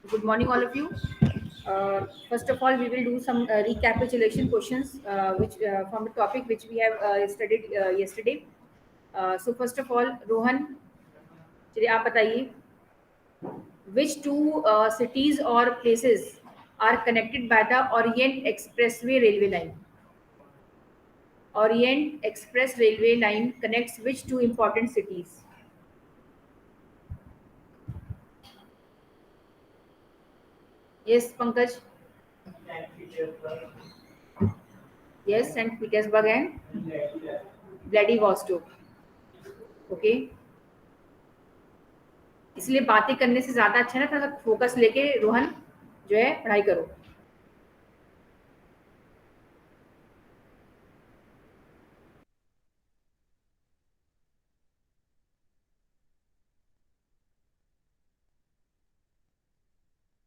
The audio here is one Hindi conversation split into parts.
Good morning, all of you. First of all, we will do some recapitulation questions, which from the topic which we have studied yesterday. So, first of all, Rohan, चलिए आप बताइए, which two cities or places are connected by the Orient Expressway railway line? Orient Express railway line connects which two important cities? Yes, Pankaj. Yes, Saint Petersburg and Vladivostok. Okay. इसलिए बातें करने से ज्यादा अच्छा है ना, थोड़ा सा फोकस लेके रोहन जो है पढ़ाई करो.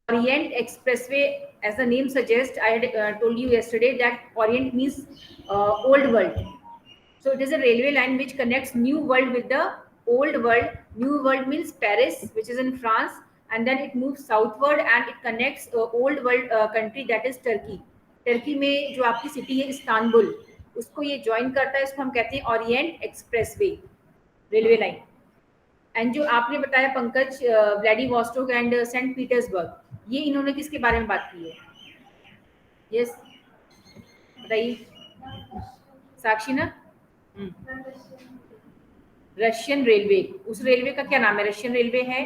Orient Expressway, as the name suggests, I had told you yesterday that Orient means old world. So it is a railway line which connects New World with the Old World. New World means Paris, which is in France, and then it moves southward and it connects Old World country, that is Turkey. Turkey में जो आपकी सिटी है इस्तांबुल, उसको ये ज्वाइन करता है, इसको हम कहते हैं orient expressway railway line. And जो आपने बताया Pankaj, Vladivostok and Saint Petersburg, ये इन्होंने किसके बारे में बात की है? यस, बताइए. साक्षी ना. Russian railway. उस रेलवे का क्या नाम है? रशियन रेलवे है,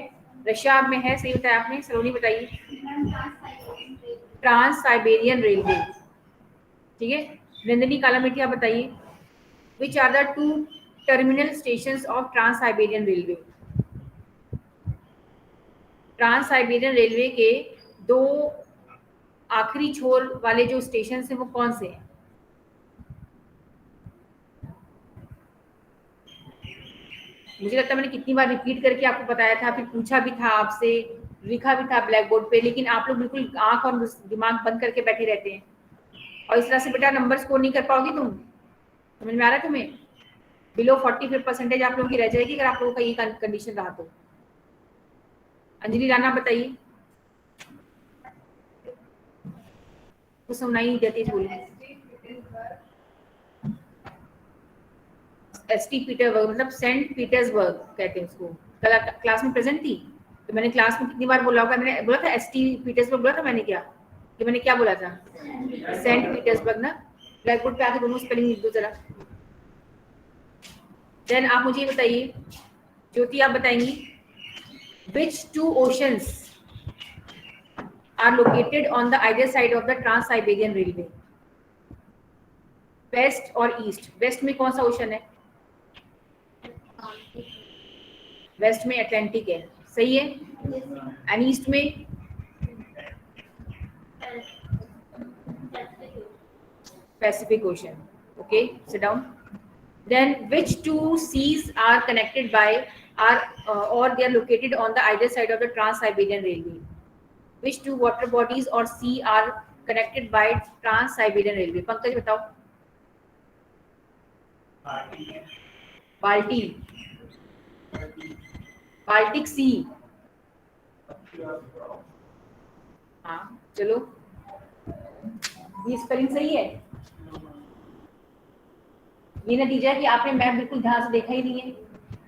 रशिया में है. सही बताया आपने. सलोनी बताइए. Trans Siberian railway. ठीक है. नंदिनी कालामेटी आप बताइए. Which are the two terminal station of trans Siberian railway? Trans Siberian railway के दो आखिरी छोर वाले जो स्टेशन हैं वो कौन से हैं? मुझे लगता है मैंने कितनी बार रिपीट करके आपको बताया था, फिर पूछा भी था आपसे, लिखा भी था ब्लैक बोर्ड पे, लेकिन आप लोग बिल्कुल आंख और दिमाग बंद करके बैठे रहते हैं, और इस तरह से बेटा नंबर स्कोर नहीं कर पाओगी तुम. समझ में आ रहा है तुम्हें? बिलो 45% आप लोगों की रह जाएगी अगर आप लोगों का ये कंडीशन रहा तो. अंजलि राणा बताइए. कुछ सुनाई नहीं देती, बोलिए. एसटी पीटरबर्ग मतलब सेंट पीटर्सबर्ग कहते हैं उसको. कल क्लास में प्रेजेंट थी तो मैंने क्लास में कितनी बार बोला होगा, मैंने बोला था एसटी पीटर्सबर्ग बोला था मैंने. क्या कि मैंने क्या बोला था? सेंट पीटर्सबर्ग ना. ब्लैक बोर्ड पे आके दोनों स्पेलिंग लिख दो जरा. देन आप मुझे बताइए, ज्योति आप बताएंगी, which two oceans are located on the either side of the Trans-Siberian Railway? West और ईस्ट. वेस्ट में कौन सा ओशन है? वेस्ट में अटलांटिक है. सही है. एंड ईस्ट में? Pacific ocean. Okay, sit down. Then which two seas are connected by or they are located on the either side of the Trans-Siberian Railway? Which two water bodies or sea are connected by Trans-Siberian Railway? Pankaj बताओ. बाल्टी. बाल्टिक सी. हाँ चलो, ये स्पेलिंग सही है. ये नतीजा है कि आपने मैप बिल्कुल ध्यान से देखा ही नहीं है.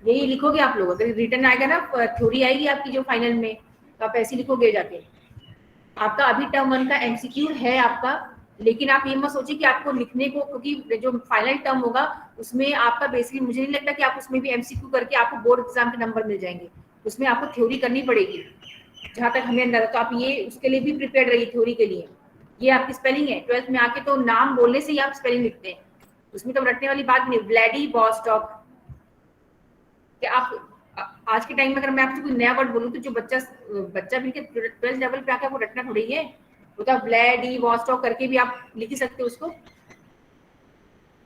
यही लिखोगे आप लोग, अगर रिटर्न आएगा ना, थ्योरी आएगी आपकी जो फाइनल में, तो आप ऐसे लिखोगे जाके. आपका अभी टर्म 1 का एमसीक्यू है आपका, लेकिन आप ये मत सोचिए कि आपको लिखने को, क्योंकि जो फाइनल टर्म होगा उसमें आपका बेसिकली मुझे नहीं लगता कि आप उसमें भी एमसीक्यू करके आपको बोर्ड एग्जाम के नंबर मिल जाएंगे. उसमें आपको थ्योरी करनी पड़ेगी जहां तक हमें अंदर. तो आप ये उसके लिए भी प्रिपेयर रहिए थ्योरी के लिए. ये आपकी स्पेलिंग है. 12th में आके तो नाम बोलने से ही आप स्पेलिंग लिखते हैं, उसमें तो रटने वाली बात नहीं. व्लादिवोस्टॉक. कि आप आज के टाइम में अगर मैं आपसे कोई नया वर्ड बोलूं तो जो बच्चा भी 12th लेवल पे आके आपको रटना थोड़ी है. वो तो व्लादिवोस्टॉक करके भी आप लिख ही सकते हो उसको.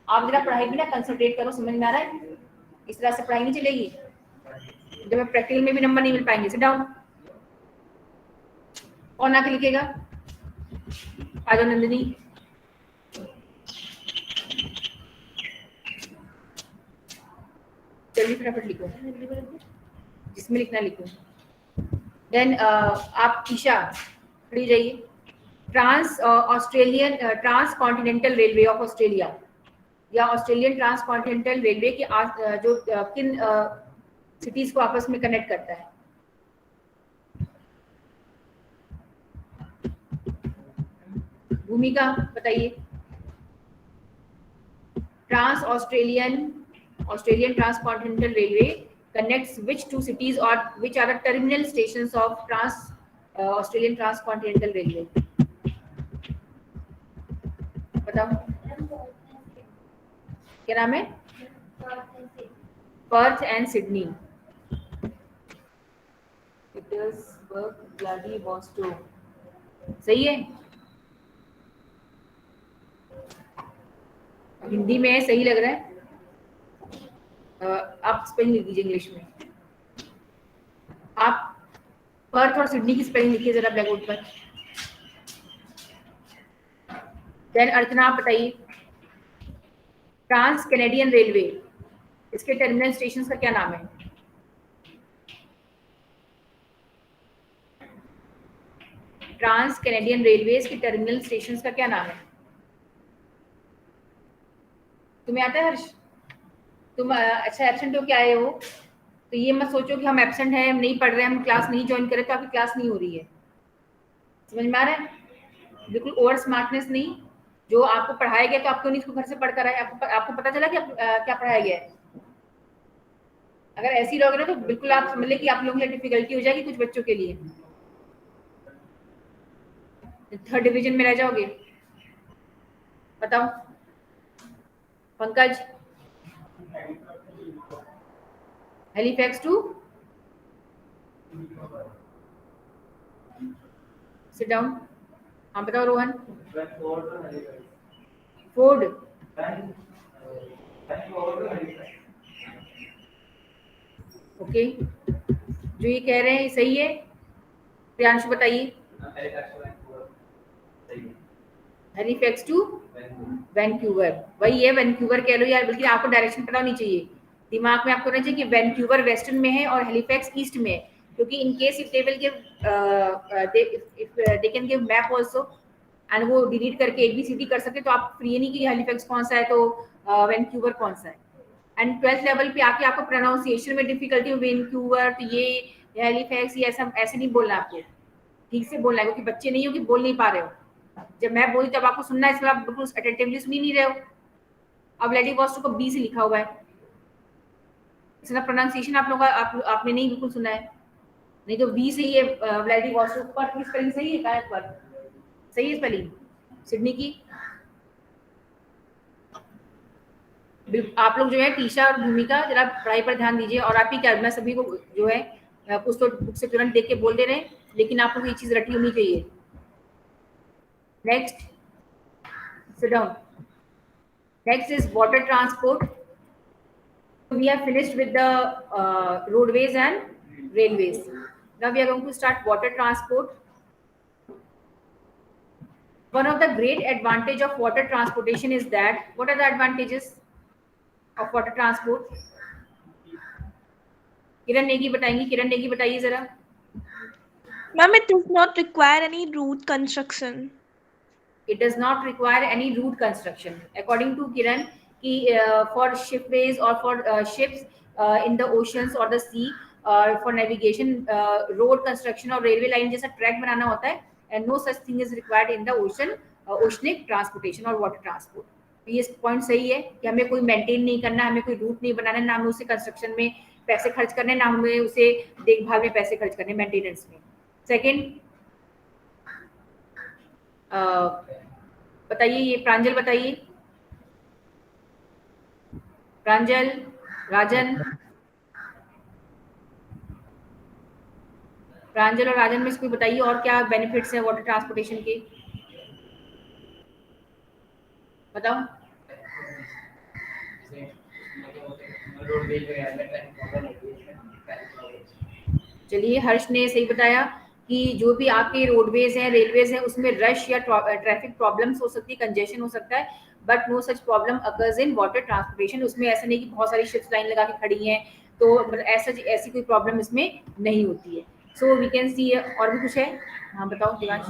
आप जरा पढ़ाई भी ना कंसंट्रेट करो. समझ में आ रहा है? इस तरह से पढ़ाई नहीं चलेगी, जब मैं प्रैक्टिकल में भी नंबर नहीं मिल पाएंगे. Sit down. कौन आके लिखेगा? आ जाओ नंदिनी. जल्दी फटाफट लिखो, जिसमें लिखना लिखो. देन आप ईशा खड़ी जाइए। Trans transcontinental railway of Australia या ऑस्ट्रेलियन ट्रांस कॉन्टिनेंटल रेलवे की जो किन सिटीज को आपस में कनेक्ट करता है? भूमिका बताइए। Australian transcontinental railway connects which two cities or which are the terminal stations of Australian transcontinental railway? बताओ क्या नाम है? Perth and Sydney. Petersburg, Vladivostok. सही है, हिंदी में सही लग रहा है। आप स्पेलिंग लिख दीजिए इंग्लिश में। आप पर्थ और सिडनी की स्पेलिंग लिखिए जरा ब्लैक बोर्ड पर। देन अर्चना आप बताइए। ट्रांस कैनेडियन रेलवे, इसके टर्मिनल स्टेशन का क्या नाम है? ट्रांस कैनेडियन रेलवेज के टर्मिनल स्टेशन का क्या नाम है? तुम्हें आता है हर्ष? तुम अच्छा एब्सेंट हो क्या आए हो, तो ये मत सोचो कि हम एब्सेंट हैं, हम नहीं पढ़ रहे हैं, हम क्लास नहीं ज्वाइन करें तो आपकी क्लास नहीं हो रही है। समझ में आ रहा है? बिल्कुल ओवर स्मार्टनेस नहीं। जो आपको पढ़ाया गया तो आप क्यों नहीं इसको घर से पढ़ कर आए? आपको पता चला कि क्या पढ़ाया गया है? अगर ऐसी रहोगे ना तो बिल्कुल आप समझ ले कि आप लोगों के लिए डिफिकल्टी हो जाएगी कुछ बच्चों के लिए, थर्ड डिवीजन में रह जाओगे। बताओ पंकज। हेलीफैक्स टू सिट डाउन। हाँ बताओ रोहन। फोर्ड। ओके, जो ये कह रहे हैं सही है। प्रियांशु बताइए। हेलीफैक्स टू वैंकूवर, वही है, वैंकूवर कह लो यार, बल्कि आपको डायरेक्शन पता होनी चाहिए, दिमाग में आपको रहना चाहिए कि वैंकूवर वेस्टर्न में है और हेलीफैक्स ईस्ट में है, क्योंकि in case if they will give they can give map also and वो डिलीट करके एबीसीडी कर सके, तो आप फ्री नहीं कि हेलीफैक्स कौन सा है तो वैंकूवर कौन सा है। एंड 12th लेवल पे आके आपको प्रोनाउंसिएशन में डिफिकल्टी हो, वैंकूवर तो ये हेलीफैक्स ये ऐसे नहीं बोलना, आपको ठीक से बोलना है, क्योंकि बच्चे नहीं हो कि बोल नहीं पा रहे हो। जब मैं बोली तब आपको सुनना है, इसमें आप बिल्कुल अटेंटिवली सुन ही नहीं रहे हो। अब व्लादिवोस्टोक को बी से लिखा हुआ है, इसका प्रोनाउंसिएशन आप लोगों का आपने नहीं बिल्कुल सुना है, नहीं तो बी से ही है। व्लादिवोस्टोक पर की स्पेलिंग सही है, गायब पर सही है स्पेलिंग। सिडनी की आप लोग जो है टीशा और भूमिका जरा पढ़ाई पर ध्यान दीजिए, और आप ही क्या, मैं सभी को जो है कुछ तो बुक से तुरंत देख के बोल दे रहे हैं, लेकिन आप लोग ये चीज रटी होनी चाहिए। Next, sit down. Next is water transport. We have finished with the roadways and railways. Now we are going to start water transport. One of the great advantage of water transportation is that, what are the advantages of water transport? किरण नेगी बताएंगी, किरण नेगी बताइए जरा। Ma'am, it does not require any route construction. It does not require any route construction. According to Kiran, for shipways or for ships in the oceans or the sea, for navigation, road construction और railway line जैसा track बनाना होता है, and no such thing is required in the oceanic transportation और water transport. तो ये पॉइंट सही है कि हमें कोई मेंटेन नहीं करना, हमें कोई रूट नहीं बनाना, ना हमें उसे कंस्ट्रक्शन में पैसे खर्च करने, ना हमें उसे देखभाल में पैसे खर्च करने, मेंटेनेंस में। सेकेंड बताइए, ये प्रांजल बताइए। प्रांजल, राजन, प्रांजल और राजन में से कोई बताइए और क्या बेनिफिट्स हैं वाटर ट्रांसपोर्टेशन के, बताओ। चलिए, हर्ष ने सही बताया कि जो भी आपके रोडवेज हैं, रेलवेज हैं, उसमें रश या ट्रैफिक प्रॉब्लम्स हो सकती है, कंजेशन हो सकता है, but no such problem occurs in water transportation. उसमें ऐसा नहीं कि बहुत सारी शिप्स लाइन लगा के खड़ी हैं, तो ऐसी कोई प्रॉब्लम इसमें नहीं होती है। सो वी कैन सी, और भी कुछ है? हाँ बताओ Divansh.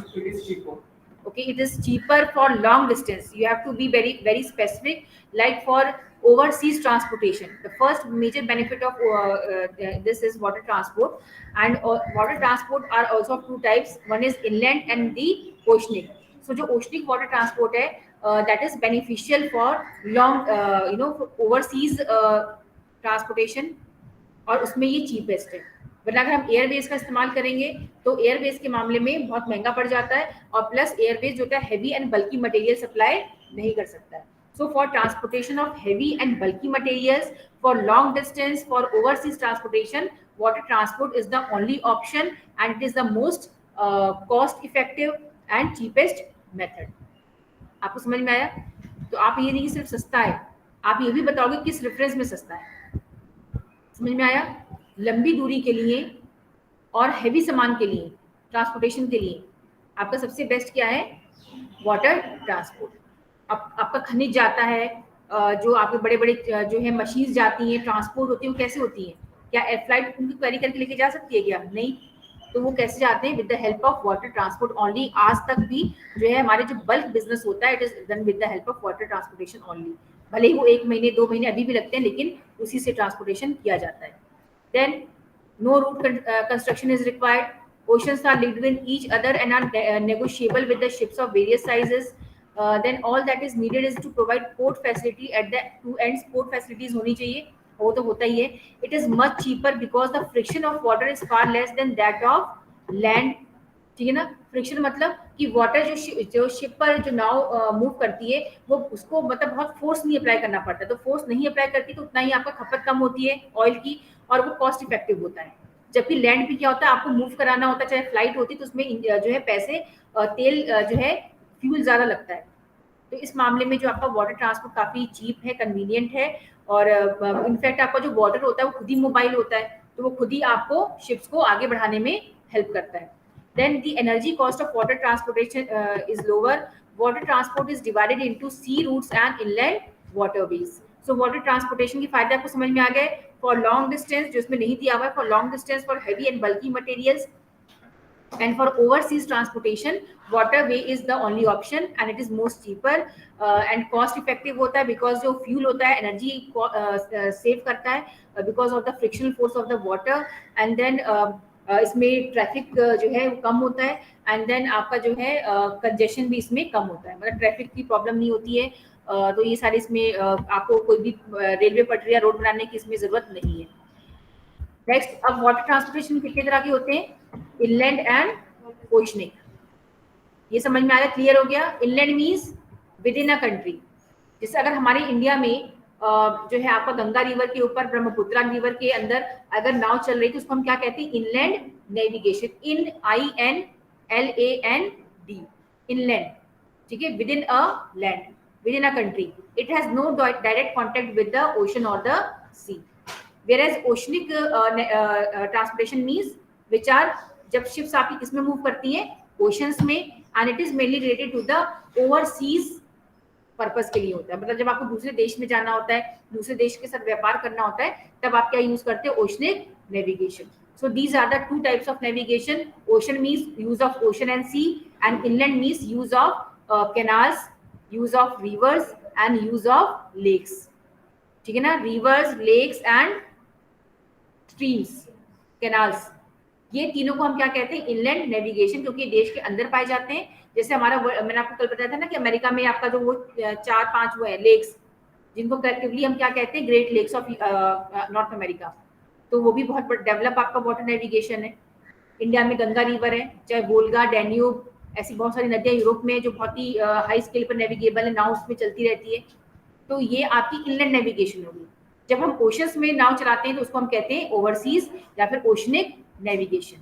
Okay, it is cheaper for long distance. You have to be very specific, like for overseas transportation. The first major benefit of this is water transport. And water transport are also of two types. One is inland and the oceanic. So जो oceanic water transport है, that is beneficial for long for overseas transportation, और उसमें ये चीपेस्ट है। वरना अगर हम एयरवेज का इस्तेमाल करेंगे तो एयरवेज के मामले में बहुत महंगा पड़ जाता है, और प्लस एयरवेज जो होता है heavy and bulky material supply नहीं कर सकता है। So for transportation of heavy and bulky materials, for long distance, for overseas transportation, water transport is the only option and it is the most cost effective and cheapest method. आपको समझ में आया? तो आप ये नहीं सिर्फ सस्ता है, आप ये भी बताओगे किस रेफरेंस में सस्ता है। समझ में आया? लंबी दूरी के लिए और हैवी सामान के लिए, ट्रांसपोर्टेशन के लिए आपका सबसे बेस्ट क्या है? Water transport. आपका खनिज जाता है, जो आपके बड़े बड़े जो है मशीन्स जाती हैं, ट्रांसपोर्ट होती है, वो कैसे होती हैं? क्या एयर फ्लाइट उनको क्वेरी करके लेके जा सकती है क्या? नहीं। तो वो कैसे जाते हैं? With the help of water transport only. आज तक भी जो है हमारे जो बल्क बिजनेस होता है, it is done with the help of water transportation only. भले ही वो 1 महीने 2 महीने अभी भी लगते हैं, लेकिन उसी से ट्रांसपोर्टेशन किया जाता है। Then no route construction is required. Oceans are linked with each other and are negotiable with the ships of various sizes. Then all that is needed is to provide port facility at the two ends. Port facilities होनी चाहिए, वो तो होता ही है। It is much cheaper because the friction of water is far less than that of land. ठीक है ना? फ्रिक्शन मतलब कि वाटर जो शिप पर जो नाव मूव करती है, वो उसको मतलब बहुत फोर्स नहीं अप्लाई करना पड़ता। तो फोर्स नहीं अप्लाई करती तो उतना ही आपका खपत कम होती है ऑयल की, और वो कॉस्ट इफेक्टिव होता है। जबकि लैंड पे क्या होता है, आपको मूव कराना होता है, चाहे फ्लाइट होती तो उसमें जो है पैसे, तेल जो है फ्यूल ज़्यादा लगता है। तो इस मामले में जो आपका वाटर ट्रांसपोर्ट काफ़ी चीप है, कन्वीनियंट है, और इनफैक्ट आपका जो वाटर होता है वो खुद ही मोबाइल होता है, तो वो खुद ही आपको शिप्स को आगे बढ़ाने में हेल्प करता है। Then the energy cost of water transportation is lower. Water transport is divided into sea routes and inland waterways. So water transportation के फायदे आपको समझ में आ गए। For long distance, जो इसमें नहीं दिया हुआ है, for long distance, for heavy and bulky materials, and for overseas transportation, waterway is the only option and it is most cheaper and cost effective होता है, because जो fuel होता है energy save करता है because of the frictional force of the water, and then इसमें ट्रैफिक जो है वो कम होता है, एंड देन आपका जो है कंजेशन भी इसमें कम होता है, मतलब ट्रैफिक की प्रॉब्लम नहीं होती है। तो ये सारे इसमें आपको कोई भी रेलवे पटरी या रोड बनाने की इसमें जरूरत नहीं है। नेक्स्ट, अब वाटर ट्रांसपोर्टेशन कितने तरह के होते हैं? Inland and oceanic. ये समझ में आ गया? क्लियर हो गया? Inland means with in a country. जैसे अगर हमारे इंडिया में जो है आपका गंगा रिवर के ऊपर, ब्रह्मपुत्रा रिवर के अंदर अगर नाव चल रही है तो उसको हम क्या कहते हैं? Inland navigation. In INLAND, inland. ठीक है? Within a land, within a country. It has no direct contact with the ocean और the sea. Whereas oceanic transportation means which are, जब ships आपकी किस में मूव करती हैं? ओशंस में, and it is mainly related to the overseas purpose के लिए होता है। मतलब जब आपको दूसरे देश में जाना होता है, दूसरे देश के साथ व्यापार करना होता है, तब आप क्या यूज करते हैं? Oceanic navigation. So these are the two types of navigation. Ocean means use of ocean and sea, and inland means use of canals, use of rivers and use of lakes. ठीक है ना? Rivers, lakes and streams, canals, ये तीनों को हम क्या कहते हैं? इनलैंड नेविगेशन, क्योंकि देश के अंदर पाए जाते हैं। जैसे हमारा, मैंने आपको कल बताया था ना कि अमेरिका में आपका जो वो 4-5 वो है लेक्स, जिनको कलेक्टिवली हम क्या कहते हैं? Great Lakes of North America. तो वो भी बहुत डेवलप आपका वाटर नेविगेशन है। इंडिया में गंगा रिवर है, चाहे वोल्गा, डैन्यूब, ऐसी बहुत सारी नदियां यूरोप में जो बहुत ही हाई स्केल पर नेविगेबल है, नाव उसमें चलती रहती है। तो ये आपकी इनलैंड नेविगेशन होगी। जब हम ओशंस में नाव चलाते हैं तो उसको हम कहते हैं ओवरसीज या फिर oceanic navigation.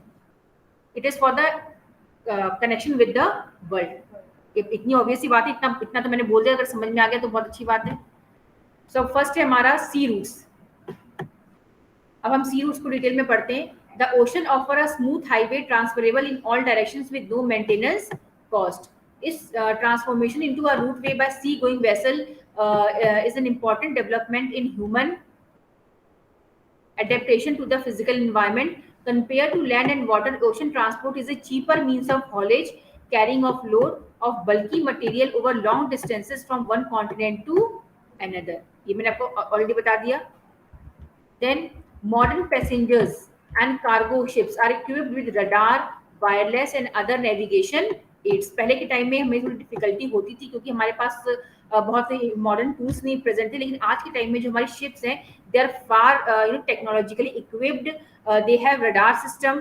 It is for the connection with the world. इतनी ऑब्वियस सी बात है, इतना तो मैंने बोल दिया, अगर समझ में आ गया तो बहुत अच्छी बात है। सो फर्स्ट है हमारा सी रूट्स। अब हम सी रूट्स को डिटेल में पढ़ते हैं। The ocean offer a smooth highway transferable in all directions with no maintenance cost. इस transformation into a route way by sea going vessel is an important development in human adaptation to the physical environment. Compared to land and water, ocean transport is a cheaper means of haulage, carrying of load of bulky material over long distances from one continent to another. ये मैंने आपको ऑलरेडी बता दिया. Then modern passengers and cargo ships are equipped with radar, wireless and other navigation aids. पहले के टाइम में हमें थोड़ी डिफिकल्टी होती थी क्योंकि हमारे पास बहुत से मॉडर्न टूल्स नहीं प्रेजेंट थे, लेकिन आज के टाइम में जो हमारी शिप्स हैं they are far technologically equipped. They have radar system,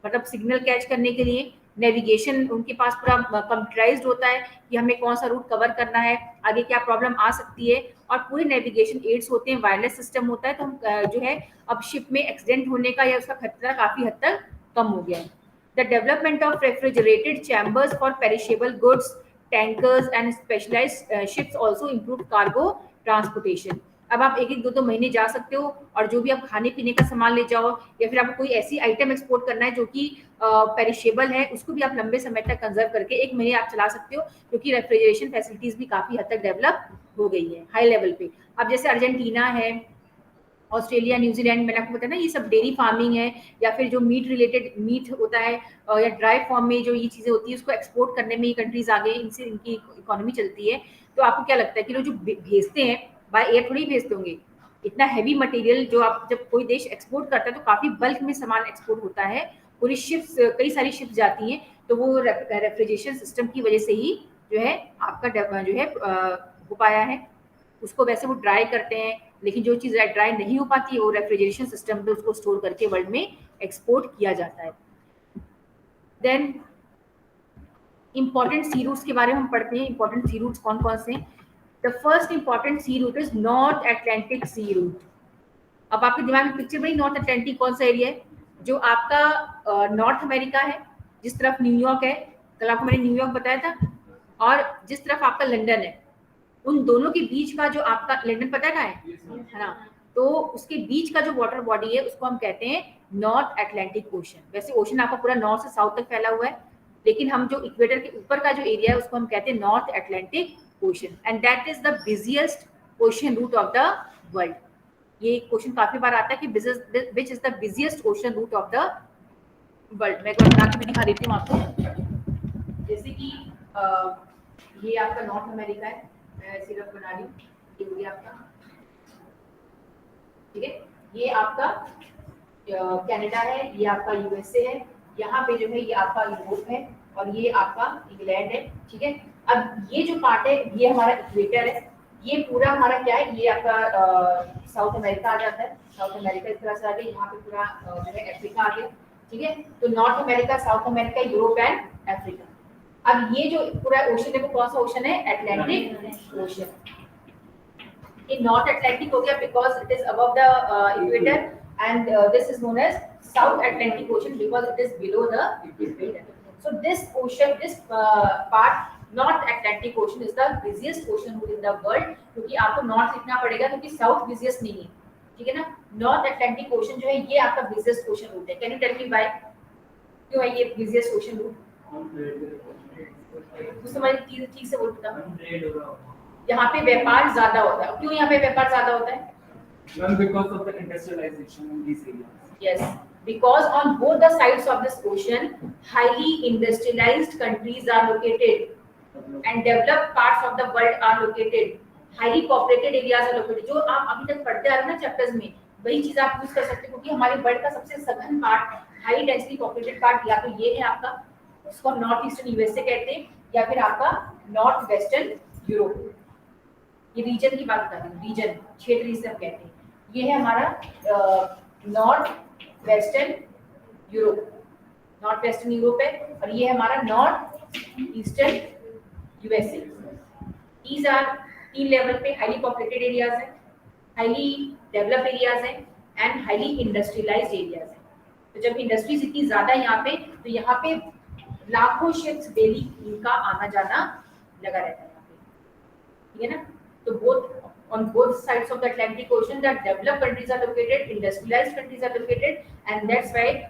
मतलब सिग्नल कैच करने के लिए, नेविगेशन उनके पास पूरा कंप्यूटराइज्ड होता है कि हमें कौन सा रूट कवर करना है, आगे क्या प्रॉब्लम आ सकती है, और पूरे नेविगेशन एड्स होते हैं, वायरलेस सिस्टम होता है. तो हम जो है अब शिप में एक्सीडेंट होने का या उसका खतरा काफी हद तक कम हो गया है. The development of refrigerated chambers for perishable goods, tankers and specialised ships also improve cargo transportation. अब आप एक एक दो दो महीने जा सकते हो और जो भी आप खाने पीने का सामान ले जाओ या फिर आपको कोई ऐसी आइटम एक्सपोर्ट करना है जो कि पेरिशेबल है, उसको भी आप लंबे समय तक कंजर्व करके एक महीने आप चला सकते हो, क्योंकि रेफ्रिजरेशन फैसिलिटीज भी काफी हद तक डेवलप हो गई है हाई लेवल पे. अब जैसे अर्जेंटीना है, ऑस्ट्रेलिया, न्यूजीलैंड, मैंने आपको बताया ना, ये सब डेयरी फार्मिंग है या फिर जो मीट रिलेटेड मीट होता है या ड्राई फॉर्म में जो ये चीज़ें होती है उसको एक्सपोर्ट करने में ये कंट्रीज आगे, इनसे इनकी इकोनॉमी चलती है. तो आपको क्या लगता है कि लोग जो भेजते हैं बाय एयर थोड़ी भेजते होंगे, इतना हैवी मटेरियल जो आप जब कोई देश एक्सपोर्ट करता है तो काफ़ी बल्क में सामान एक्सपोर्ट होता है, पूरी शिप्स, कई सारी शिप्स जाती हैं, तो वो रेफ्रिजरेशन सिस्टम की वजह से ही जो है आपका जो है हो पाया है. उसको वैसे वो ड्राई करते हैं, लेकिन जो चीज़ ड्राई नहीं हो पाती है वो रेफ्रिजरेशन सिस्टम पे उसको स्टोर करके वर्ल्ड में एक्सपोर्ट किया जाता है. देन इंपॉर्टेंट सी रूट्स के बारे में हम पढ़ते हैं. इंपॉर्टेंट सी रूट्स कौन कौन से हैं? The first important sea route is North Atlantic sea route. अब आपके दिमाग में पिक्चर बनी, नॉर्थ अटलांटिक कौन सा एरिया है? जो आपका नॉर्थ अमेरिका है, जिस तरफ न्यूयॉर्क है, कल आपको मैंने न्यूयॉर्क बताया था, और जिस तरफ आपका लंदन है, उन दोनों के बीच का जो आपका लंदन पता है ना, तो उसके बीच का जो वाटर बॉडी है उसको हम कहते हैं नॉर्थ अटलांटिक ओशन. वैसे ओशन आपका पूरा नॉर्थ से साउथ तक फैला हुआ है, लेकिन हम जो इक्वेटर के ऊपर का जो एरिया है उसको हम कहते हैं North Atlantic Ocean, and that is the busiest ocean route of the world. ये क्वेश्चन काफी बार आता है कि which is the busiest ocean route of the world. मैं एक बार बना के भी दिखा देती हूँ आपको. जैसे कि ये आपका नॉर्थ अमेरिका है, मैं सिर्फ बना रही हूँ, ये हो गया आपका, ठीक है. ये आपका कनाडा है, ये आपका यूएसए है, यहाँ पे जो है ये आपका यूरोप है, और ये आपका इंग्लैंड है, ठीक है. अब ये जो पार्ट है ये हमारा इक्वेटर है, ये पूरा हमारा क्या है, ये आपका साउथ अमेरिका आ जाता है. साउथ अमेरिका इस तरह से आ गया, यहाँ पे पूरा जो है अफ्रीका आ गया, ठीक है. तो north America, south America, Europe and Africa. अब ये जो पूरा ओशन है वो कौन सा ओशन है? Atlantic Ocean. ये नॉर्थ अटलांटिक हो गया because it is above the equator, and this is known as South Atlantic Ocean because it is below the equator. So this ocean, this part North Atlantic Ocean is the busiest ocean route in the world, क्योंकि आपको नॉर्थ लिखना पड़ेगा क्योंकि साउथ बिजिएस्ट नहीं है, ठीक है ना. नॉर्थ अटलांटिक ओशन जो है ये आपका बिजिएस्ट ओशन रूट है. Can you tell me why, क्यों है ये बिजिएस्ट ओशन रूट? ठीक से बोलता हूँ. यहाँ पे व्यापार ज्यादा होता है. क्यों यहाँ पे व्यापार ज्यादा होता है? Because of the industrialization in these areas. Yes, because on both the sides of this ocean, highly industrialized countries are located, and developed parts of the world are located. Highly populated areas are located. जो आप अभी तक पढ़ते आ रहे हो ना चैप्टर्स में, वही चीज आप यूज कर सकते हो, क्योंकि हमारे वर्ल्ड का सबसे सघन part, high density populated part या तो ये है आपका, उसको नॉर्थ ईस्टर्न यूएसए कहते हैं, या फिर आपका नॉर्थ वेस्टर्न यूरोप. ये रीजन की बात कर रही हूँ, रीजन, क्षेत्र जिसे हम कहते हैं. ये है हमारा North Western Europe, North Western Europe है, और ये है हमारा North Eastern USA. These are 3 level पे हाईली पॉपुलेटेड एरियाज हैं, हाईली डेवलप्ड एरियाज हैं, एंड हाईली इंडस्ट्रियलाइज्ड एरियाज हैं. तो जब इंडस्ट्रीज इतनी ज्यादा है यहाँ पे, तो यहाँ पे लाखों शिप्स डेली इनका आना जाना लगा रहता है यहाँ पे, ठीक है ना. तो both on both sides of the Atlantic Ocean, the developed countries are located, industrialized countries are located, and that's why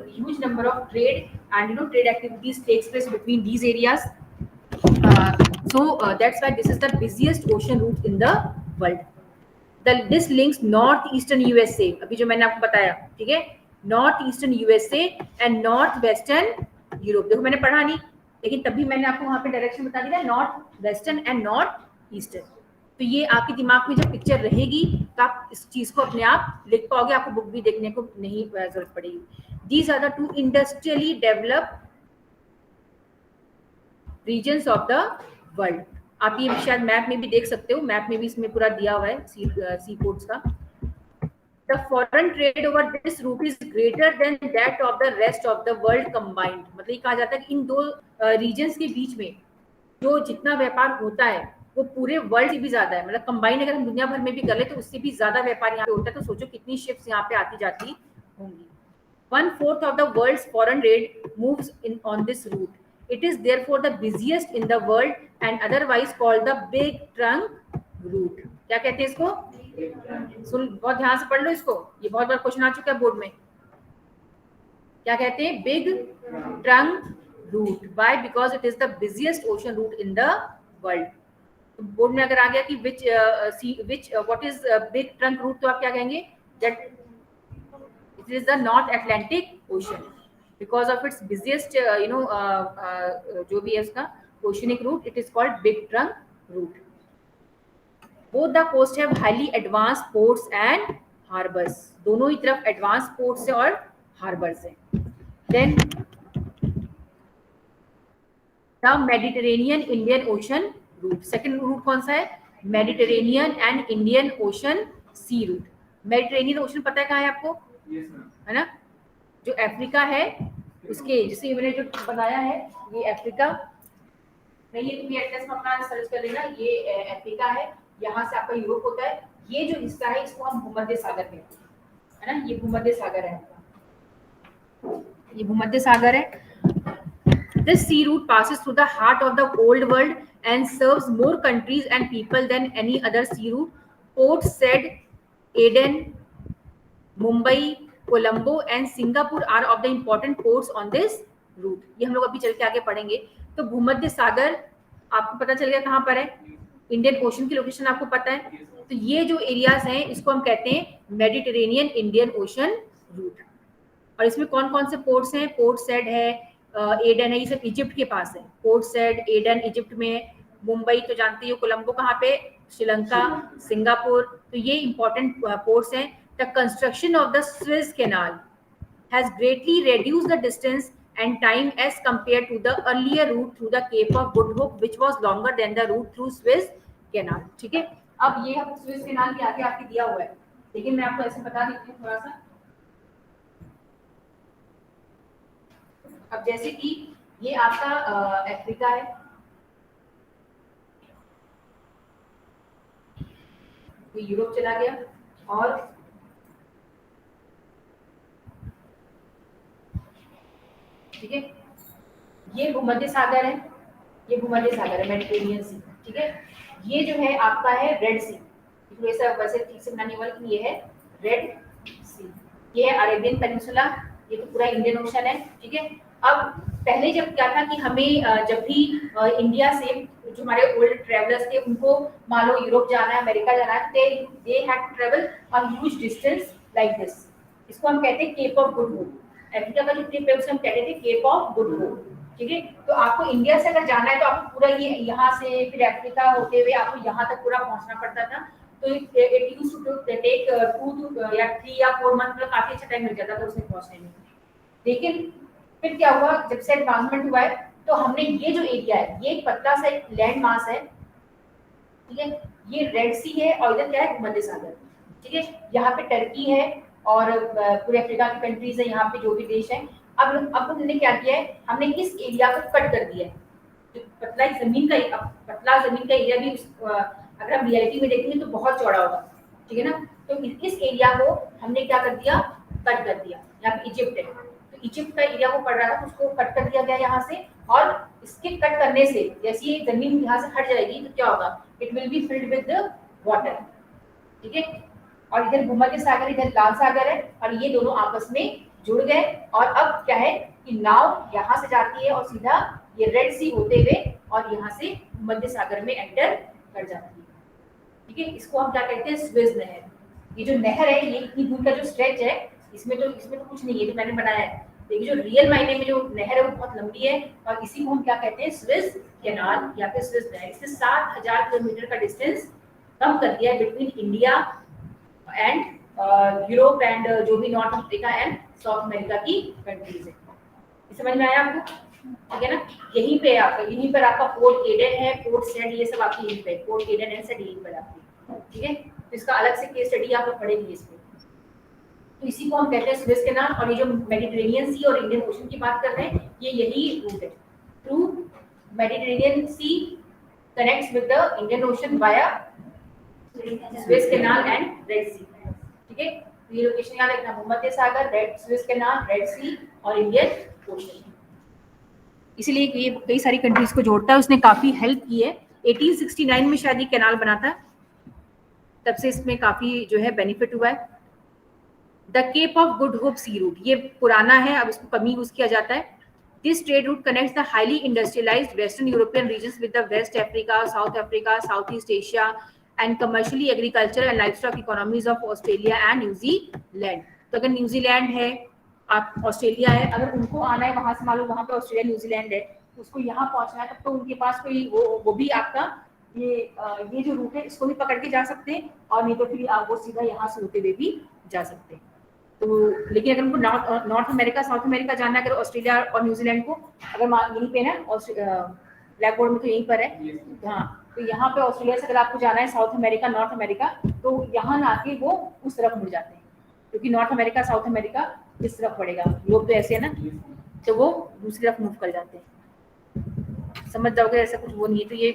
huge number of trade and trade activities takes place between these areas. So that's why this is the busiest ocean route in the world. This links northeastern USA, अभी जो मैंने आपको बताया, ठीक है, north Eastern USA and north Western Europe. देखो मैंने पढ़ा नहीं, लेकिन तभी मैंने आपको वहां पे डायरेक्शन बता दिया, north western and north eastern. तो ये आपके दिमाग में जब पिक्चर रहेगी तो आप इस चीज को अपने आप लिख पाओगे, आपको बुक भी देखने को नहीं जरूरत पड़ेगी। These are the 2 industrially developed regions of the world. आप ये शायद मैप में भी देख सकते हो, मैप में भी इसमें पूरा दिया हुआ है सी पोर्ट्स का। The foreign trade over this route is greater than that of the rest of the world combined। मतलब ये कहा जाता है कि इन दो रीजन्स के बीच में जो जितना व्यापार होता है वो पूरे वर्ल्ड से भी ज्यादा है। मतलब कंबाइन अगर हम दुनिया भर में भी कर ले तो उससे भी ज्यादा व्यापार यहाँ पे होता है। तो सोचो कितनी शिप्स यहाँ पे आती जाती होंगी। 1/4 of the world's foreign trade moves in on this route. It is therefore the busiest in the world and otherwise called the big trunk route। क्या कहते हैं इसको? सुन, बहुत ध्यान से पढ़ लो इसको, ये बहुत बार क्वेश्चन आ चुका है बोर्ड में। क्या कहते हैं? Big trunk route. Why? Because it is the busiest ocean route in the world. तो बोर्ड में अगर आ गया कि which what is big trunk route, तो आप क्या कहेंगे? That it is the North Atlantic Ocean because of its busiest जो भी है उसका oceanic route, it is called big trunk route. Both the coast have highly advanced ports and harbors। दोनों ही तरफ एडवांस पोर्ट्स है और हार्बर्स है। Then the Mediterranean Indian Ocean route। Second route कौन सा है? Mediterranean and Indian Ocean sea route. Mediterranean Ocean पता है कहाँ है आपको? Yes, ma'am. है ना, जो अफ्रीका है उसके, जिसे मैंने जो बनाया है ये अफ्रीका नहीं, ये तुम एटलस में अपना सर्च कर लेना, ये अफ्रीका है, यहाँ से आपका यूरोप होता है। ये जो हिस्सा है इसको हम भूमध्य सागर कहते हैं, है ना, ये भूमध्य सागर है, ये भूमध्य सागर है। This sea route passes through the heart of the old world and serves more countries and people than any other sea route. Ports said Aden, Mumbai, Colombo and Singapore are of the important ports on this route। ये हम लोग अभी चल के आगे पढ़ेंगे। तो भूमध्य सागर आपको पता चल गया कहाँ पर है, इंडियन ओशन की लोकेशन आपको पता है। तो ये जो एरियाज हैं इसको हम कहते हैं मेडिटेरेनियन इंडियन ओशन रूट। और इसमें कौन कौन से पोर्ट्स हैं? पोर्ट सेड है, एडन है, ये सब इजिप्ट के पास है। पोर्ट सेड, एडन इजिप्ट में, मुंबई तो जानते हो, कोलंबो कहाँ पे? श्रीलंका, सिंगापुर। तो ये इंपॉर्टेंट पोर्ट्स हैं। The construction of the Suez canal has greatly reduced the distance and time as compared to the earlier route through the Cape of Good Hope, which was longer than the route through Suez Canal। ठीक है, अब ये हम स्विस कैनाल के आगे आपके दिया हुआ है, लेकिन मैं आपको ऐसे बता देती हूँ थोड़ा सा। अब जैसे कि ये आपका अफ्रीका है, ये यूरोप चला गया, और ठीक है ये भूमध्य सागर है, ये भूमध्य सागर है, मेडिटेरेनियन सी। ठीक है, ये जो है आपका है रेड सी, ऐसा वैसे ठीक से बनाने वाला कि ये है रेड सी, ये है अरेबियन पेनिनसुला, ये तो पूरा इंडियन ओशन है। ठीक है, अब पहले जब क्या था कि हमें जब भी इंडिया से जो हमारे ओल्ड ट्रेवलर्स थे उनको मान लो यूरोप जाना है, अमेरिका जाना है, they had to travel a huge distance like this. इसको हम कहते हैं Cape of Good Hope. Africa का जो ट्रिप है उसे हम कहते थे केप ऑफ गुड होप। ठीक है, तो आपको इंडिया से अगर जाना है तो आपको पूरा ये यहाँ से फिर अफ्रीका होते हुए आपको यहाँ तक पूरा पहुंचना पड़ता था। तो इट यूज्ड टू टेक 2 या 3 या 4 मंथ, मतलब काफी अच्छा टाइम लग जाता था उसमें पहुंचने में। लेकिन फिर क्या हुआ, जब से एडवांसमेंट हुआ है तो हमने ये जो एरिया है, ये एक पतला सा एक लैंड मास है। ठीक है, ये रेड सी है और इधर क्या है? भूमध्य सागर। ठीक है, यहाँ पे टर्की है और पूरे अफ्रीका की कंट्रीज है, यहाँ पे जो भी देश है। अब हमने क्या किया है, हमने इस एरिया को कट कर दिया है। जो पतला जमीन का एरिया भी अगर हम रियलिटी में देखेंगे तो बहुत चौड़ा होगा। ठीक है ना, तो इस एरिया को हमने क्या कर दिया? कट कर दिया। यहाँ पे इजिप्ट है, तो इजिप्ट का एरिया वो पड़ रहा था, उसको कट कर दिया गया यहाँ से। और इसके कट करने से जैसे ये जमीन यहाँ से हट जाएगी तो क्या होगा? It will be filled with water. ठीक है, और इधर भूमध्य सागर, इधर लाल सागर है, और ये दोनों आपस में जुड़ गए। और अब क्या है कि नाव यहाँ से जाती है और सीधा ये रेड सी होते हुए और यहाँ से भूमध्य सागर में एंटर कर जाती है। ठीक है, इसको हम क्या कहते हैं? स्वेज नहर। ये जो नहर है, ये इतनी दूर का जो स्ट्रेच है इसमें तो कुछ नहीं है, तो मैंने बनाया है। देखिए जो रियल मायने में जो नहर है वो बहुत लंबी है, और इसी को हम क्या कहते हैं, स्विस कैनाल या फिर स्विस नहर। इससे 7000 किलोमीटर का डिस्टेंस कम कर दिया है between India and Europe and जो भी north Africa and south America की कंट्रीज है। समझ में आया आपको? ठीक है ना? यहीं पे आपका, यहीं पर आपका पोर्ट एडन है, पोर्ट सेड, ये सब आपकी यहीं पे, पोर्ट एडन एंड सेड यहीं पर आपकी, ठीक है? तो इसका अलग से केस स्टडी आप लोग पढ़ेंगे इसमें। तो इसी को हम कहते हैं स्विस कैनाल। और ये जो मेडिटेरेनियन सी और इंडियन ओशन की बात कर रहे हैं, ये यही रूट है। Through Mediterranean Sea connects with the Indian Ocean via Suez Canal and Red Sea, ठीक है? ये लोकेशन याद रखना, भूमध्य सागर, Red Suez Canal, Red Sea और इंडियन ओशन। इसीलिए ये कई सारी कंट्रीज को जोड़ता है, उसने काफी हेल्प की है। 1869 में शायद ये कैनाल बना था, तब से इसमें काफी जो है बेनिफिट हुआ है। The Cape of Good Hope sea route, ये पुराना है, अब इसको कम यूज किया जाता है। This trade route connects the highly industrialised western European regions with the West Africa, South East Asia and commercially agriculture and livestock economies of Australia and New Zealand. तो अगर न्यूजीलैंड है, आप ऑस्ट्रेलिया है, अगर उनको आना है वहां से, मान लो वहां पे ऑस्ट्रेलिया न्यूजीलैंड है, उसको यहाँ पहुंचना है, तब तो उनके पास कोई वो भी आपका ये जो रूट है इसको भी पकड़ के जा सकते हैं, और नहीं तो फिर आप वो सीधा यहाँ से होते हुए भी जा सकते हैं। तो लेकिन अगर उनको नॉर्थ अमेरिका, साउथ अमेरिका जाना है, अगर ऑस्ट्रेलिया और न्यूजीलैंड को, अगर यहीं पे ना ब्लैक बोर्ड में तो यहीं पर है, हाँ, तो यहाँ पे ऑस्ट्रेलिया से अगर आपको जाना है साउथ अमेरिका, नॉर्थ अमेरिका, तो यहाँ ना आके वो उस तरफ मुड़ जाते हैं, क्योंकि नॉर्थ अमेरिका साउथ अमेरिका इस तरफ पड़ेगा, यूरोप तो ऐसे है ना, तो वो दूसरी तरफ मूव कर जाते हैं। समझ जाओगे, ऐसा कुछ वो नहीं है। तो ये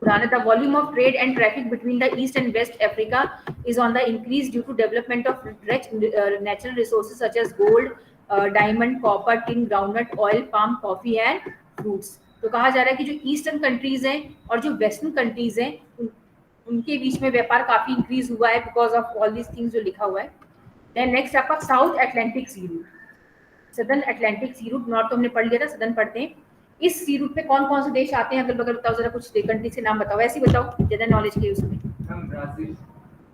पुराना था। Volume of trade and traffic between the East and West Africa is on the increase due to development of rich natural resources such as gold, diamond, copper, tin, groundnut, oil, palm, coffee and fruits. तो कहा जा रहा है कि जो ईस्टर्न कंट्रीज हैं और जो वेस्टर्न कंट्रीज हैं, उनके बीच में व्यापार काफी इंक्रीज हुआ है because of all these things जो लिखा हुआ है। देन नेक्स्ट आपका South Atlantic sea route, Southern Atlantic sea route, North तो हमने पढ़ लिया था, सदर्न पढ़ते हैं। इस सी रूट पे कौन कौन से देश आते हैं, अगल बगल बताओ जरा, कुछ कंट्री से नाम बताओ, ऐसे ही बताओ ज्यादा नॉलेज के उसमें।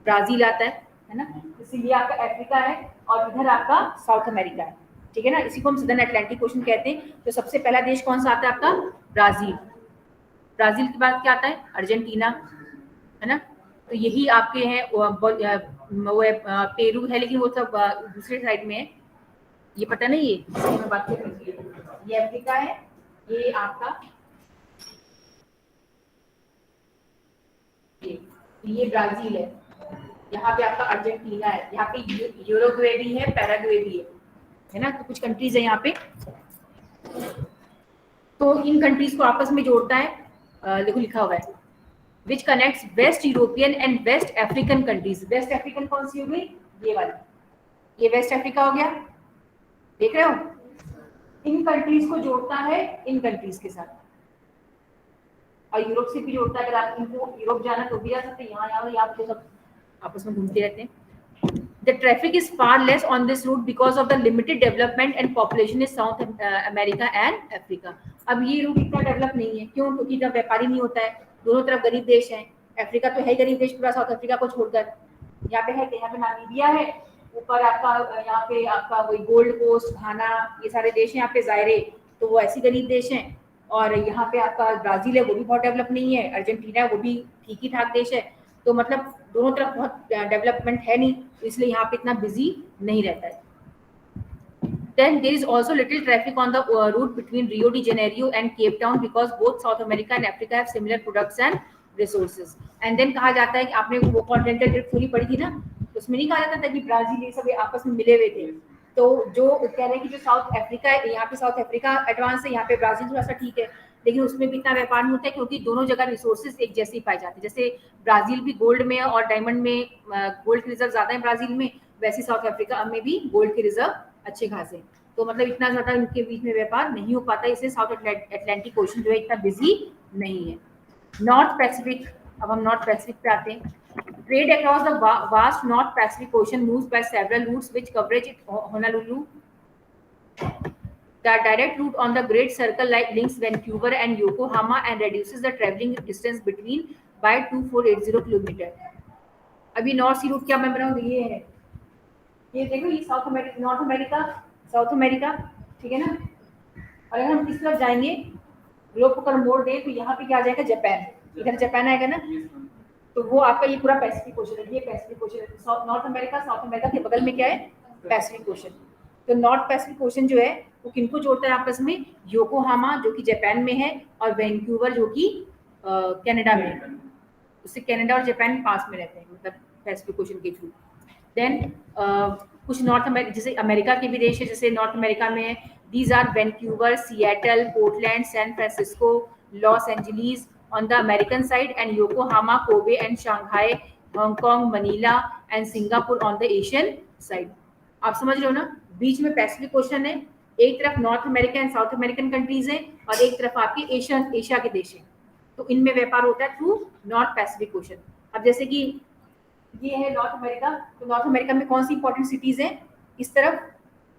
ब्राजील आता है ना, इसीलिए आपका अफ्रीका है, और इधर आपका साउथ अमेरिका है, ठीक है ना, इसी को हम सदर्न अटलांटिक ओशन कहते हैं। तो सबसे पहला देश कौन सा आता है आपका? ब्राजील। ब्राजील के बाद क्या आता है? अर्जेंटीना, है ना, तो यही आपके हैं, वो पेरू है, लेकिन वो सब दूसरे साइड में है, ये पता नहीं, ये मैं बात कर रही हूँ। ये अफ्रीका है, ये आपका ये ब्राजील है, यहाँ पे आपका अर्जेंटीना है, यहाँ पे यूरुग्वे भी है, पैराग्वे भी है ना, तो कुछ कंट्रीज है यहाँ पे। तो इन कंट्रीज को आपस में जोड़ता है, देखो लिखा हुआ है, which connects West European and West African countries. West African कौन सी हो गई? ये वाली, ये वेस्ट अफ्रीका हो गया, देख रहे हो? इन कंट्रीज को जोड़ता है इन कंट्रीज के साथ, और यूरोप से भी जोड़ता है। अगर आप इनको यूरोप जाना तो भी जा सकते हैं, यहाँ पे सब आपस में घूमते रहते हैं। The traffic is far less on this route because of the limited development and population is South America and Africa. अब ये रूट इतना डेवलप नहीं है, क्यों? क्योंकि इतना व्यापारी नहीं होता है, दोनों तरफ गरीब देश हैं। अफ्रीका तो है गरीब देश पूरा, साउथ अफ्रीका को छोड़कर। यहाँ पे है, यहाँ पे नामीबिया है, ऊपर आपका यहाँ पे आपका वही गोल्ड कोस्ट, घाना, ये सारे देश हैं यहाँ पे, जायरे, तो वो ऐसी गरीब देश हैं। और यहाँ पे आपका ब्राजील है, वो भी बहुत डेवलप नहीं है, अर्जेंटीना है, वो भी ठीक ही ठाक देश है। तो मतलब दोनों तरफ बहुत डेवलपमेंट है नहीं, इसलिए यहाँ पे इतना बिजी नहीं रहता है। Then there is also little traffic on the route between Rio de Janeiro and Cape Town because both South America and Africa have similar products and resources. And then कहा जाता है कि आपने वो कॉन्टिनेंटल ड्रिफ्ट थ्योरी पढ़ी थी ना, तो उसमें नहीं कहा जाता था कि ब्राजील ये सब आपस में मिले हुए थे। तो जो कह रहे हैं कि जो साउथ अफ्रीका है, यहाँ पे साउथ अफ्रीका एडवांस है, यहाँ पे ब्राजील थोड़ा सा ठीक है, लेकिन उसमें भी इतना व्यापार नहीं होता है क्योंकि दोनों जगह रिसोर्सेज एक जैसे ही पाए जाते हैं। जैसे ब्राजील भी गोल्ड में और डायमंड में, गोल्ड के रिजर्व ज्यादा है ब्राजील में, वैसे साउथ अफ्रीका में भी गोल्ड के रिजर्व अच्छे खासे। तो मतलब इतना ज्यादा इनके बीच में व्यापार नहीं हो पाता, इसलिए साउथ अटलांटिक ओशन जो है इतना बिजी नहीं है। नॉर्थ पैसिफिक, अब हम नॉर्थ पैसिफिक पे आते हैं। Trade across the vast North Pacific Ocean moves by several routes which coverage Honolulu. The direct route on the Great Circle links Vancouver and Yokohama and reduces the traveling distance between by 2480 kilometre. अभी नॉर्थ सी रूट क्या मैं बनाऊँ, ये है ये देखो, ये south America, north America, south America, ठीक है ना। और अगर हम इस तरफ जाएंगे, ग्लोब को अगर मोड़ दें तो यहाँ पे क्या आ जाएगा, जापान, इधर जापान आएगा ना। Yes, ma'am. तो वो आपका ये पूरा पैसिफिक ओशन है, ये पैसिफिक ओशन है। नॉर्थ अमेरिका, साउथ अमेरिका के बगल में क्या है, पैसिफिक ओशन। तो नॉर्थ पैसिफिक ओशन जो है वो किनको जोड़ता है आपस में, योकोहामा जो कि जापान में है, और वैंकूवर जो कि कनाडा में है। उससे कनाडा और जापान पास में रहते हैं, मतलब पैसिफिक ओशन के थ्रू। देन कुछ नॉर्थ अमेरिका, जैसे अमेरिका के भी देश है, जैसे नॉर्थ अमेरिका में है, these are Vancouver, Seattle, Portland, San Francisco, Los Angeles on the American side, and Yokohama, Kobe and Shanghai, Hong Kong, Manila and Singapore on the Asian side. आप समझ रहे हो ना, बीच में पैसिफिक ओशन है, एक तरफ north America and south American countries हैं, और एक तरफ आपके एशिया के देश हैं। तो इनमें व्यापार होता है थ्रू नॉर्थ पैसिफिक ओशन। अब जैसे कि ये है नॉर्थ अमेरिका, तो नॉर्थ अमेरिका में कौन सी इंपॉर्टेंट सिटीज हैं, इस तरफ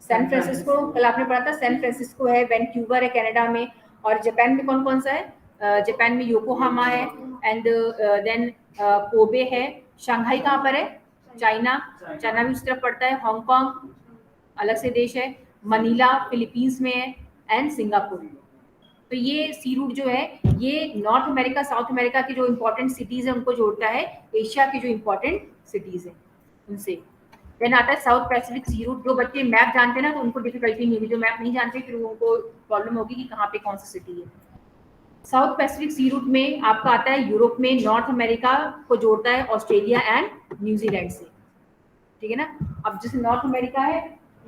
सैन फ्रांसिस्को, कल आपने पढ़ा था, सैन फ्रांसिस्को है, वैंकूवर है कनाडा में, और जापान में कौन कौन सा है, जापान में योकोहामा है, एंड देन कोबे है। शंघाई कहाँ पर है, चाइना भी उस तरफ पड़ता है, हांगकांग अलग से देश है, मनीला फिलीपींस में है, एंड सिंगापुर। तो ये सी रूट जो है ये नॉर्थ अमेरिका, साउथ अमेरिका की जो इंपॉर्टेंट सिटीज है उनको जोड़ता है एशिया की जो इंपॉर्टेंट सिटीज है उनसे। देन आता है साउथ पैसिफिक सी रूट। जो बच्चे मैप जानते हैं ना तो उनको डिफिकल्टी नहीं होगी, जो मैप नहीं जानते फिर उनको प्रॉब्लम होगी कि कहाँ पे कौन सी सिटी है। साउथ पैसिफिक सी रूट में आपका आता है यूरोप में, नॉर्थ अमेरिका को जोड़ता है ऑस्ट्रेलिया एंड न्यूजीलैंड से, ठीक है ना। अब जैसे नॉर्थ अमेरिका है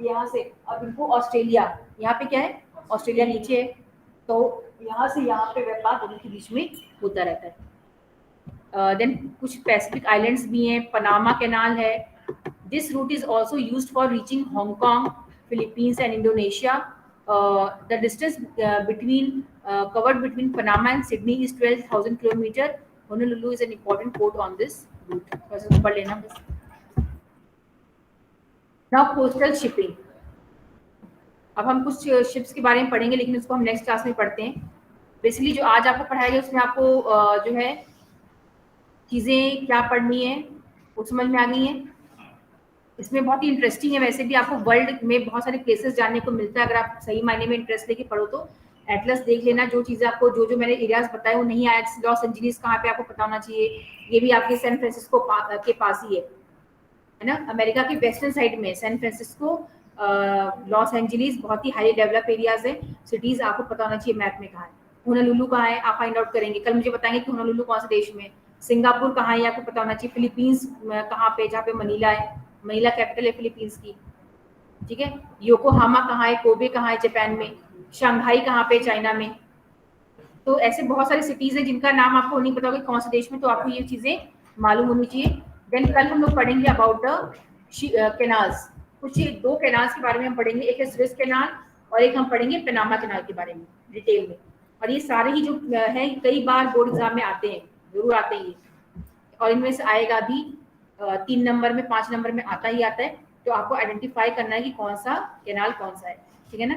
यहाँ से, अब इनको ऑस्ट्रेलिया, यहाँ पे क्या है, ऑस्ट्रेलिया नीचे है, तो यहाँ से यहाँ पे व्यापार दोनों के बीच में होता रहता है। देन कुछ पैसिफिक आइलैंड्स भी हैं, पनामा कैनाल है। This route is also used for reaching Hong Kong, Philippines and Indonesia. The distance between covered between Panama and Sydney is 12,000 kilometer. Honolulu is an important port on this route. बस इसको पढ़ लेना बस। Now coastal shipping. अब हम कुछ शिप्स के बारे में पढ़ेंगे, लेकिन उसको हम नेक्स्ट क्लास में पढ़ते हैं। बेसिकली जो आज आपको पढ़ाया गया उसमें आपको जो है चीज़ें क्या पढ़नी है वो समझ में आ गई हैं। इसमें बहुत ही इंटरेस्टिंग है, वैसे भी आपको वर्ल्ड में बहुत सारे प्लेसेस जानने को मिलता है। अगर आप सही मायने में इंटरेस्ट लेके पढ़ो तो एटलस देख लेना, जो चीज़ें आपको जो मैंने एरियाज बताए वो नहीं आया, लॉस एंजलिस कहाँ पे आपको पता होना चाहिए, ये भी आपके सैन फ्रांसिस्को के पास ही है ना। अमेरिका के वेस्टर्न साइड में सैन फ्रांसिस्को, लॉस एंजलिस बहुत ही हाईली डेवलप एरियाज है, सिटीज आपको पता होना चाहिए मैप में कहाँ है। होनोलुलु कहाँ है आप फाइंड आउट करेंगे, कल मुझे बताएंगे कि होनोलुलु कौन से देश में। सिंगापुर कहाँ है आपको पता होना चाहिए। फिलीपींस कहाँ पे, जहाँ पे मनीला है, मनीला कैपिटल है फिलीपींस की, ठीक है। योकोहामा कहाँ है, कोबे कहाँ है जापान में, शंघाई कहाँ पे चाइना में। तो ऐसे बहुत सारी सिटीज हैं जिनका नाम आपको नहीं पता होगा कौन से देश में, तो आपको ये चीजें मालूम होनी चाहिए। देन कल हम लोग पढ़ेंगे अबाउट द कैनाल्स, कुछ 2 कैनाल्स के बारे में हम पढ़ेंगे, एक है स्विस कैनाल और एक हम पढ़ेंगे पनामा कैनाल के बारे में डिटेल में। और ये सारे ही जो है कई बार बोर्ड एग्जाम में आते हैं, जरूर आते हैं ये, और इनमें से आएगा भी 3 नंबर में 5 नंबर में आता ही आता है। तो आपको आइडेंटिफाई करना है कि कौन सा कैनाल कौन सा है, ठीक है ना।